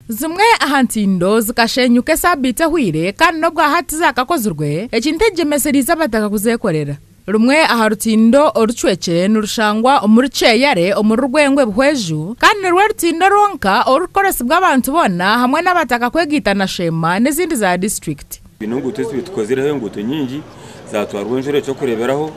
Zimwe ahantindo zikashenyuke sabite hwire kandi nobwo ahati zakakozurwe ekintegemeseriza bataka kuzekorera. Rumwe aharutindo oruchweke nurushangwa omuriceyare omurugwengwe Buhweju kandi rwe rutindo ronka orukoresi bw'abantu bona hamwe n'abataka kwegita na shema n'izindi za district. Binunguto zibitukozireho inguto nyingi zatwarwa Enjura cyo kureberaho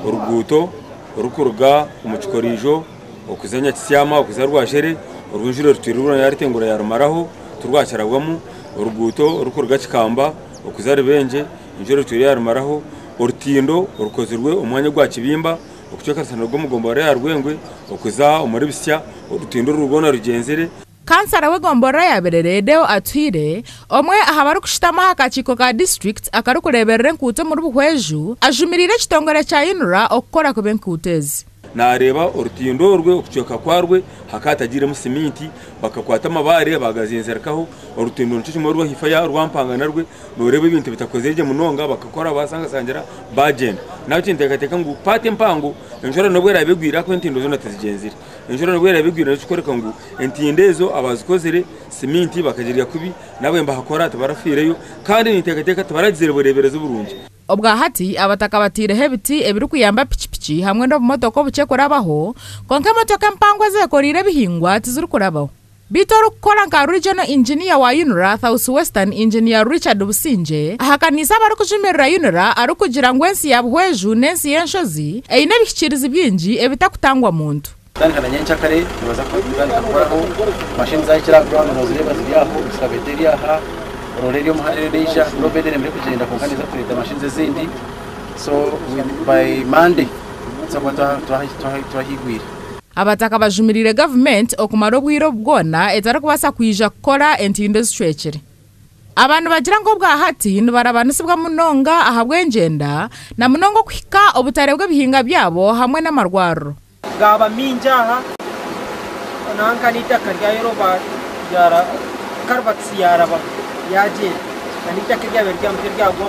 uruguto urukuruga umucikorijo okuzanya kisyama okuzarwashere urunjiro rutirura yaritengura yarumaraho turwacaragwamo uruguto urukuruga kikamba okuzarebenje Enjura rutirura yarumaraho urutindo urukozirwe umwanya gwa kibimba okucyokarasana rwo mugombora yarwengwe okuza umuribisya urutindo rugona rugenzere. Kansara wegombora yabererede atwire omwe ahabaru kushitama hakachiko ka district akarukureberere nkuto muri Buhweju ajumirire kitongore cha Enjura okukora ko benkutezi nareba urutindo rwe okucyoka kwarwe hakatagire musimiti bakakwata amabare bagazenzerakaho urutindo ncucimo rwo hifa ya rwampangana rwe noreba ibintu bitakozeje munonga bakakora basanga sangira bagenda nayo tintekateka ngo pate mpango Enjura nobwo yarabigwira ko intindo zo natezigenzire Enjura nobwo yarabigwira cyo ngo intindezo abazikozere simiti bakagirira kubi nabo mbahakora tabarafireyo kandi nitekateka tabarazire borebereza burungi. Obwa hati abataka batire hebiti ebiru kuyamba pichipichi hamwe no motoko bucekurabaho konke motoka mpangwa zekorire bihingwa tizurukurabaho. Bitoru kukora nka regional engineer wa Enjura South Western engineer Richard Businje ahakanisa bari kujumirira Enjura ari kugira ngwensi ya Buhweju nensi yenshozi eyine bikirizi byinji ebitakutangwa muntu. Kana nyencha kare baza kukoraho machine za kira ground rozireba ziriyaho excavator aha Rolerio Mahareja, Robert and Representative of the machines zindi. So by Monday, so what to higwira. Abataka bajumirire government okumaro bwiro bwona etara kubasa kwija kukora entindo stretchere. Abantu bagira ngo bwa hati nibarabanusibwa munonga ahabwenjenda na munongo kwika obutare bw'ebihinga byabo hamwe n'amarwaro. Gaba minjaha nankanita karya Yoruba yara karbatsi yaraba yaje kanita kirya berya mutya gwa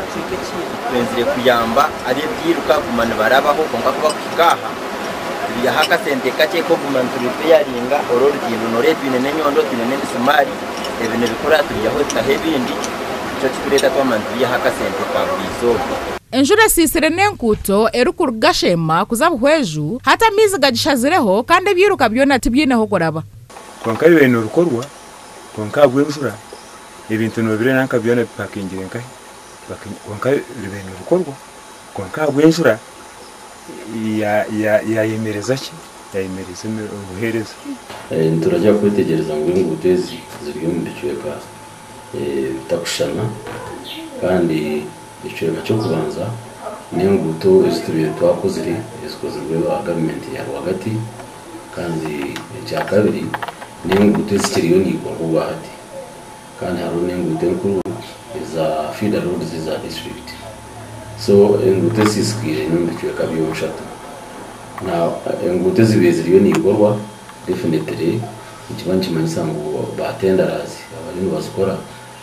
acikechi benzire kuyamba ari byiruka kumana barabaho konka kuba kikaha ya haka sente kache ko kumana turipe yaringa ororo kintu nore twinene nyondo twinene misumari ebine bikora turiyaho tahebindi cyo kibireta twamana ya haka sente ka bizo. Enjura sisire nenkuto erukurugashema kuza Buhweju hata mizi gagishazireho kandi byiruka byona tibyineho koraba konka ibintu rukorwa konka bw'Enjura ibintu nobire nanka byona pakingire nkai konka ibintu rukorwa konka bw'Enjura ya yemereza ki yayemereza ubuhereza turajya kwitegereza ngo ingutezi ziri mu bicweka bitakushana kandi icweka cyo kubanza n'inguto istuye twakozire izkozwe ba government ya rwagati kandi cya kabiri n'inguto zikiriyo niko kubahati kandi hari n'inguto nkuru za feeder roads za district so inguto siskire n'imicweka byonshatu na inguto zibeziriyo nikorwa definitely ikibanchi manisango batenderazi abari bazikora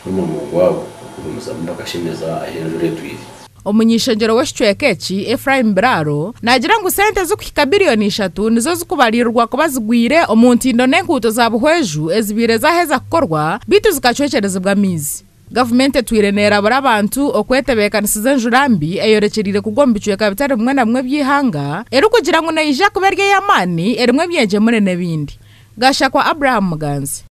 n'umuntu wabo kumuzamba bakashimeza Enjura twiri. Umunyishengero w'eshwekeki Ephraim Braro nagira ngo sente zo kukabiliyoni 3 nizo zikubarirwa kubazigwire omuntindo nenkuto za Buhweju ezibire zaheza kukorwa bitu zikacwecereza bwamizi. Government twirenera barabantu okwetebekaniza Enjura mbi eyorekerire kugombicweka bitari bimwe na bimwe byihanga eru kugira ngo nayija kuberge yamani erimwe byeje munene bindi. Gasha kwa Abraham Muganzi.